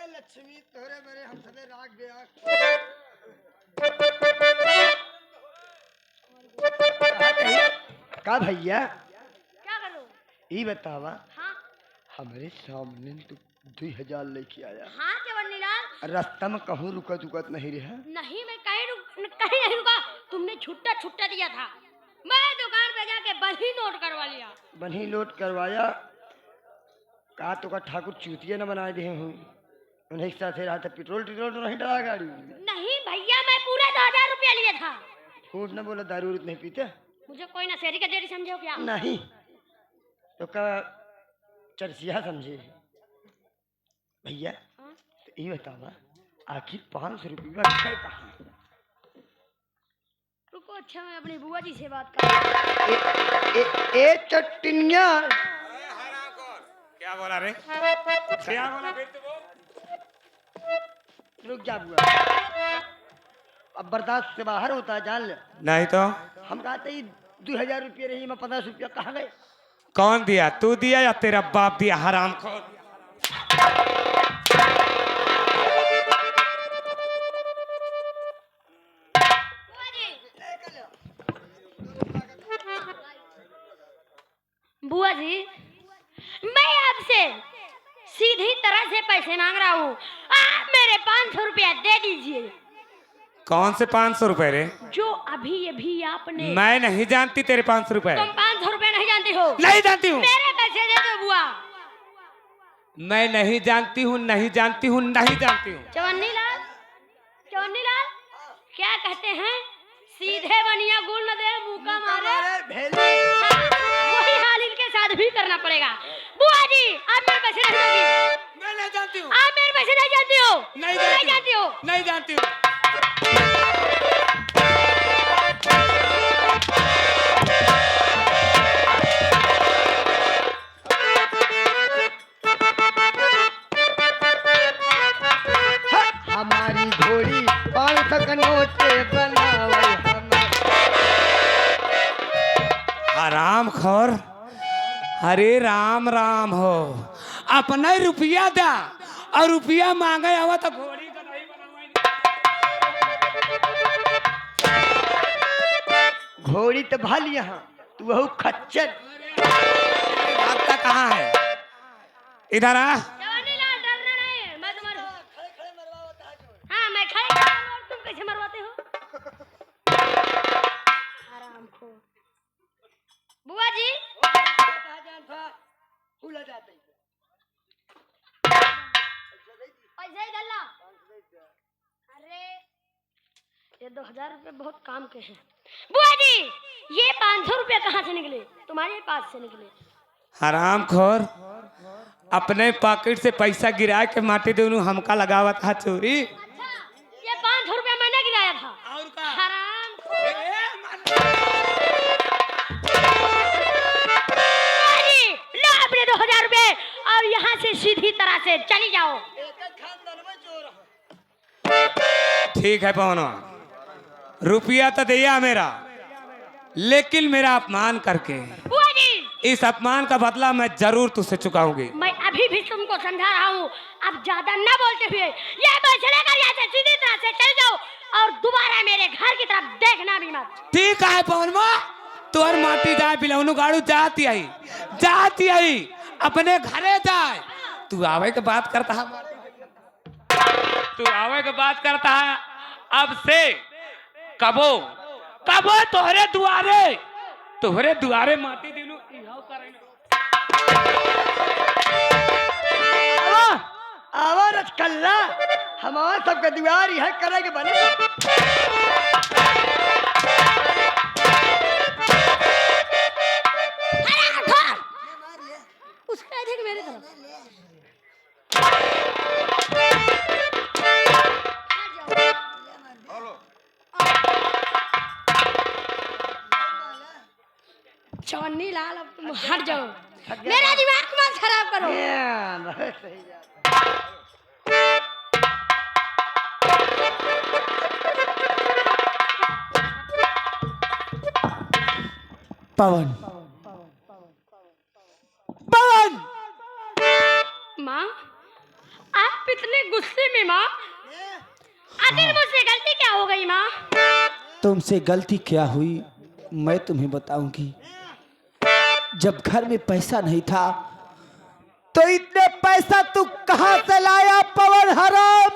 S1: लक्ष्मी तोरे मेरे हम सबे राग गया। का भैया
S3: क्या करूं?
S1: ये बतावा,
S3: हाँ
S1: हमारे सामने तू 2000 लेके आया,
S3: हाँ जवानी लाल।
S1: रास्ता में कहूँ रुकत उकत नहीं रहा।
S3: नहीं मैं कहीं नहीं रुका, तुमने छुट्टा छुट्टा दिया था, मैं दुकान पे जाके बही नोट करवा लिया।
S1: बनी लोड करवाया, का तो का ठाकुर चूतिया न बना दे हूँ, उन्हें एक साथ रहा था। पेट्रोल टिट्रोल तो नहीं डरा गाड़ी में।
S3: नहीं भैया, मैं पूरा 2000 रुपया लिया था।
S1: खूब न बोला दारू नहीं पीते।
S3: मुझे कोई नशेरी का डेरी समझो क्या?
S1: नहीं तो का चरसिया समझे भैया।
S3: हाँ?
S1: तो ये बतावा आखिर 500 रुपया है कहाँ?
S3: रुको, अच्छा मैं अपनी बुआ जी से बात कर।
S1: ए चट्टिनिया,
S4: क्या बोला रे? क्या बोला फिर तू?
S1: रुक जा बुआ, अब बर्दाश्त से बाहर होता है, जान ले।
S4: नहीं तो
S1: हम कहते ही 2000 रुपये रही, मैं 50 रुपया कहाँ गए?
S4: कौन दिया? तू दिया या तेरा बाप दिया? हराम खोर।
S3: बुआ जी, मैं आपसे सीधी तरह से पैसे मांग रहा हूँ, आप मेरे 500 रुपया दे दीजिए।
S4: कौन से 500 रुपए रे?
S3: जो अभी आपने।
S4: मैं नहीं जानती तेरे 500 रुपए।
S3: तुम 500 रुपया नहीं जानती हो?
S4: नहीं जानती हूँ।
S3: मेरे पैसे दे दो बुआ।
S4: मैं नहीं जानती हूँ, नहीं जानती हूँ, नहीं जानती हूँ।
S3: चवन्नी लाल, क्या कहते हैं? सीधे बनिया गुल न दे, मुका मारे। वही हाल इनके साथ भी करना पड़ेगा। बुआ जी, आप मेरे पैसे नहीं दोगी?
S4: मैं नहीं जानती हूँ।
S3: आप मेरे पैसे नहीं जानती हो?
S4: नहीं
S3: जानती हो?
S4: नहीं जानती हूँ। अरे राम राम हो, अपना ही रुपया दा और रुपया मांगे आवा तो घोड़ी का नहीं बनावाई।
S1: घोड़ी तो भल यहाँ तू वह खच्चर।
S4: आपका कहाँ है? इधर आ।
S3: जवानी लाल डरना नहीं, मैं तुम्हारे हाँ मैं खड़े खड़े और तुम कैसे मरवाते हो? आराम को बुआ जी पैसा ही डालना। अरे ये 2000 रुपये बहुत काम के हैं। बुआ जी ये 500 रुपये कहाँ से निकले? तुम्हारे पास से निकले।
S4: हराम खोर, अपने पॉकेट से पैसा गिरा के माटी दोनों हमका लगावा था चोरी।
S3: अच्छा ये 500 रुपया मैंने गिराया था।
S4: और का?
S3: हराम लो अपने 2000 रुपये और यहाँ से सीधी तरह से चली जाओ।
S4: ठीक है पवनवा, रुपया तो दिया मेरा, लेकिन मेरा अपमान करके
S3: बुआ जी
S4: इस अपमान का बदला मैं जरूर तुझसे चुकाऊंगी।
S3: मैं अभी भी तुमको समझा रहा हूँ, अब ज्यादा न बोलते हुए ये पैसे लेकर यहाँ से सीधी तरह से चल जाओ और दोबारा मेरे घर की तरफ देखना भी मत।
S4: ठीक है पवनवा, तोर माटी जाए बिलौनु गाड़ू जाती आई अपने घरे जाए। तू आवे के बात करता है, तू आवे के बात करता है। अब से कबो तोहरे दुआरे माटी दिलू इहो करेंगे।
S1: आवा रसकल्ला हमारा सबका दीवार यह करेंगे बने।
S3: उसका अधिक मेरे तरफ चवन्नी लाल, अब तुम हट जाओ, मेरा दिमाग मत खराब करो।
S1: बहुत सही बात।
S5: पवन, पवन,
S3: माँ आप इतने गुस्से में? माँ आखिर मुझसे गलती क्या हो गई? माँ
S5: तुमसे गलती क्या हुई मैं तुम्हें बताऊंगी। जब घर में पैसा नहीं था तो इतने पैसा तू कहां से लाया पवन हराम?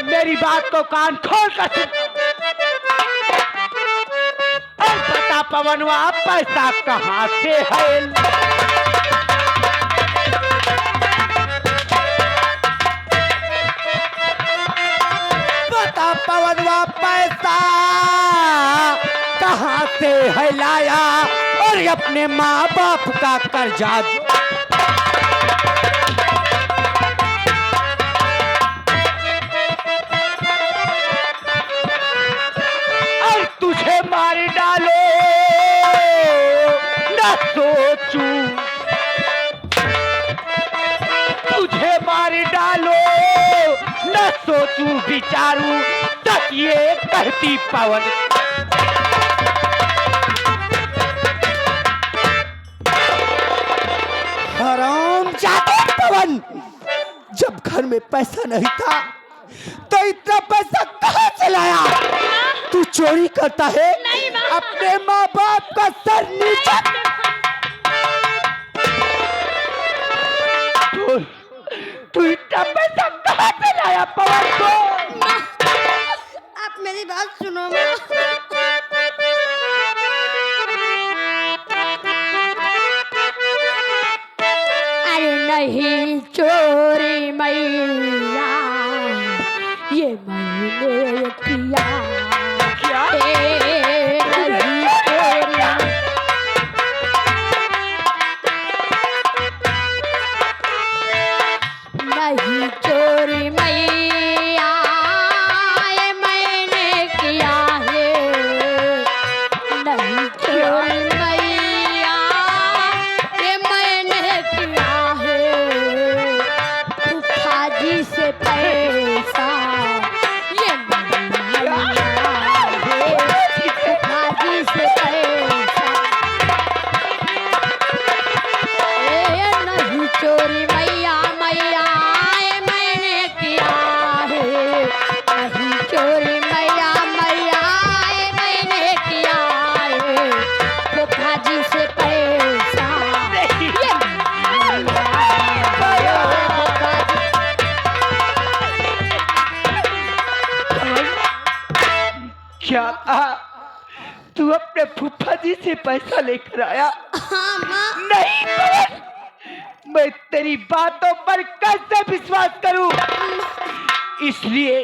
S5: मेरी बात को कान खोल कर सुन और बता पवनवा पैसा कहां से है? बता पवनवा पैसा कहां से है लाया और अपने माँ बाप का कर्जा और तुझे मार डालो न सोचूं, तुझे मार डालो न सोचूं विचारूं तक ये कहती पवन। हराम जाते पवन, जब घर में पैसा नहीं था तो इतना पैसा कहां से लाया? तू चोरी करता है अपने माँ बाप का सर नीचे। तू इतना पैसा कहां से लाया पवन को?
S3: आप मेरी बात सुनो माँ। अरे नहीं चोरी मैया ये मैंने किया।
S5: क्या?
S3: नहीं चोरी
S9: तू अपने फूफा जी से पैसा लेकर आया?
S3: हाँ माँ।
S9: नहीं पवन, मैं तेरी बातों पर कैसे विश्वास करूं? इसलिए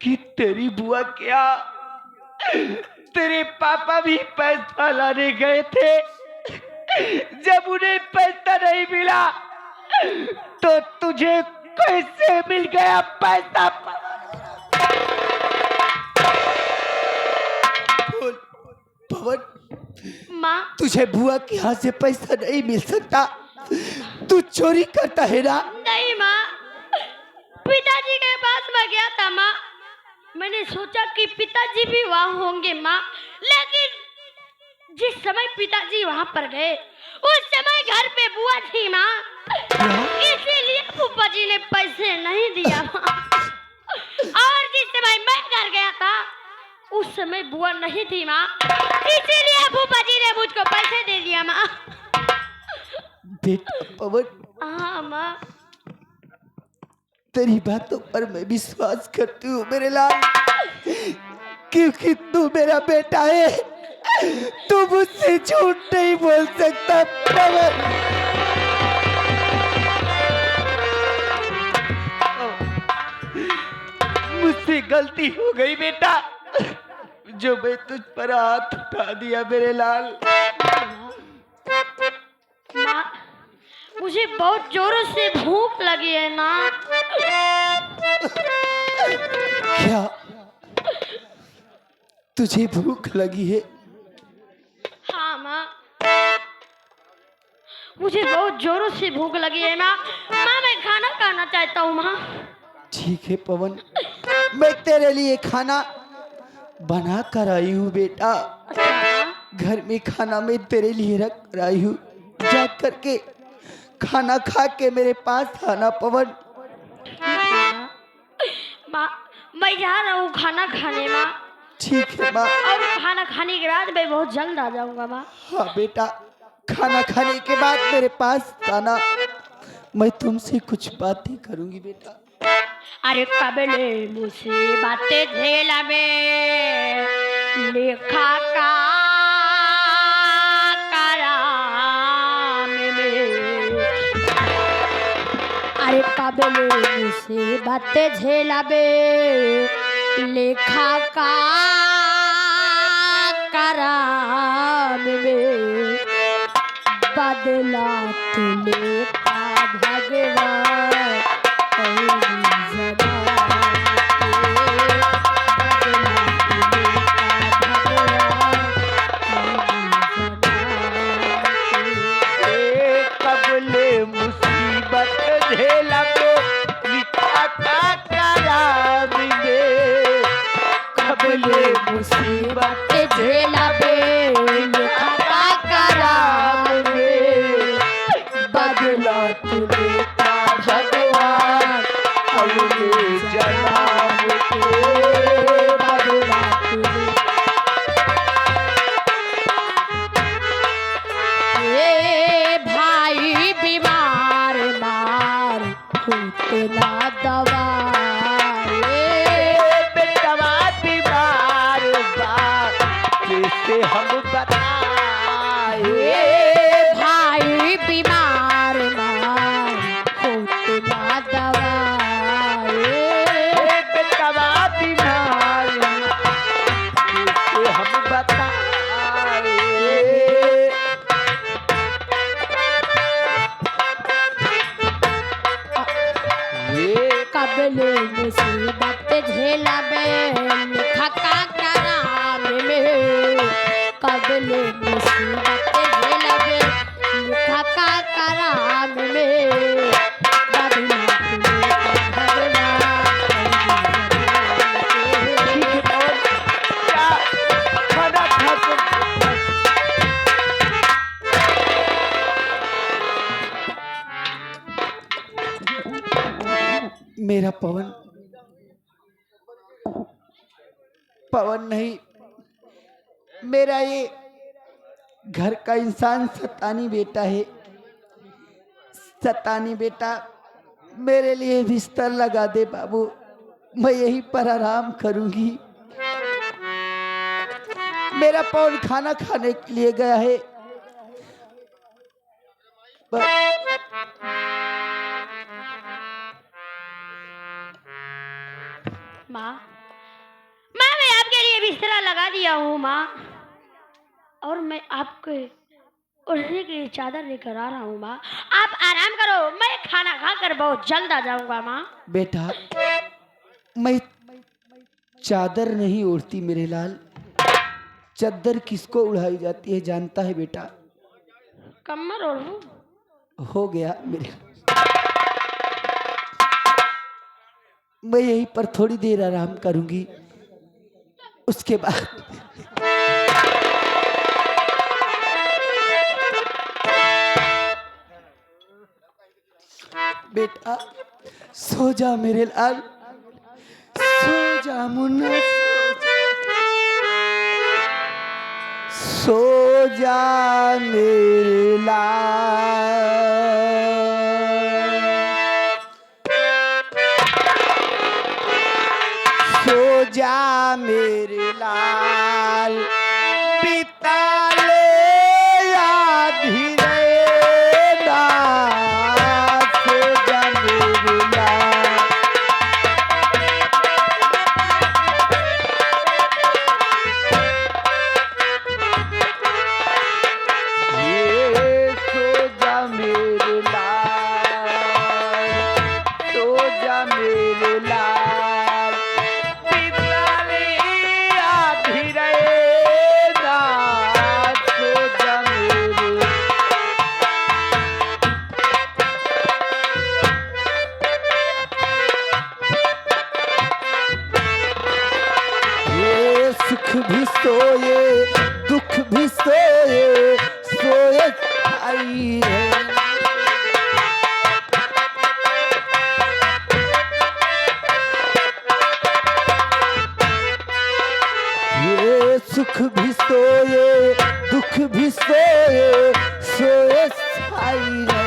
S9: कि तेरी बुआ क्या, तेरे पापा भी पैसा लाने गए थे। जब उन्हें पैसा नहीं मिला तो तुझे कैसे मिल गया पैसा?
S5: पवन,
S3: माँ
S5: तुझे बुआ के यहाँ से पैसा नहीं मिल सकता। तू चोरी करता है ना?
S3: नहीं माँ, पिताजी के पास मैं गया था माँ। मैंने सोचा कि पिताजी भी वहाँ होंगे माँ, लेकिन जिस समय पिताजी वहाँ पर गए उस समय घर पे बुआ थी माँ, इसीलिए फूफा जी ने पैसे नहीं दिया माँ। और जिस समय मैं घर गया था उस समय बुआ नहीं थी माँ, इसीलिए फूफा जी ने मुझको पैसे दे दिया माँ।
S5: बेटा पवन,
S3: हाँ माँ।
S5: तेरी बातों पर मैं विश्वास करती हूँ मेरे लाल, क्योंकि तू मेरा बेटा है। तू मुझसे झूठ नहीं बोल सकता पवन।
S9: मुझसे गलती हो गई बेटा, जो मैं तुझ पर हाथ उठा दिया मेरे लाल।
S3: माँ, मुझे बहुत जोरों से भूख लगी है ना।
S5: क्या तुझे भूख लगी है?
S3: हाँ माँ, मुझे बहुत जोरों से भूख लगी है माँ। माँ मैं खाना खाना चाहता हूँ माँ।
S5: ठीक है पवन, मैं तेरे लिए खाना बना कर आई हूँ बेटा।
S3: अच्छा माँ।
S5: घर में खाना मैं तेरे लिए रख कर आई हूँ, जा करके खाना खा के मेरे पास आना पवन।
S3: माँ मैं जा रहा हूँ खाना खाने माँ,
S5: ठीक है माँ।
S3: और खाना खाने के बाद मैं बहुत जल्द आ जाऊंगा माँ।
S5: हाँ बेटा, खाना खाने के बाद मेरे पास आना, मैं तुमसे कुछ बातें करूंगी बेटा।
S3: अरे कबले मुझे बातें झेला में लेखा का कराम में। अरे कबले मुझे बातें झेला में लेखा का कराम में। बदला तो लेता भगवान
S9: कबले मुसीबत झेला लिखा का कराम में। कबले
S3: मुसीबत झेला बे लिखा का कराम में। बदला तू लेता भगवान
S9: अपने जनाब के।
S3: बदला तू ये भाई बीमार मार उतना दवा।
S9: बेटवा बीमार बा, कैसे हम बताए?
S3: भाई बीमार मार उतना दवा।
S9: बेटवा बीमार कैसे हम बताए?
S3: कबले मुसीबत झेला में लिखा का कराम में। कबले मुसीबत झेला में लिखा का कराम में। बदला तू लेता भगवान।
S9: क्या खाना खा के
S5: मेरा पवन, पवन नहीं, मेरा ये घर का इंसान शैतानी बेटा है। शैतानी बेटा, मेरे लिए बिस्तर लगा दे बाबू, मैं यहीं पर आराम करूंगी। मेरा पवन खाना खाने के लिए गया है।
S3: माँ माँ मैं आपके लिए बिस्तरा लगा दिया हूँ माँ, और मैं आपके ओढ़ने की चादर लेकर आ रहा हूँ माँ। आप आराम करो, मैं खाना खाकर बहुत जल्द आ जाऊंगा माँ।
S5: बेटा मैं चादर नहीं ओढ़ती मेरे लाल। चादर किसको उड़ाई जाती है जानता है बेटा?
S3: कमर ओढ़ूं?
S5: हो गया मेरे। मैं यहीं पर थोड़ी देर आराम करूंगी, उसके बाद बेटा सो जा मेरे लाल, सो जा मुन्ना, सो जा मेरे लाल। सो जा मेरे लाल, पिता ले आधी रेना। सो जा मेरे लाल। ये सो जा मेरे लाल, सो जा मेरे लाल, पिता ले आधी रेना। सो जा मेरे ये सुख भी सोए दुख भी सोए, सोए आई है। ये सुख भी सोए दुख भी सोए, सोए आई है।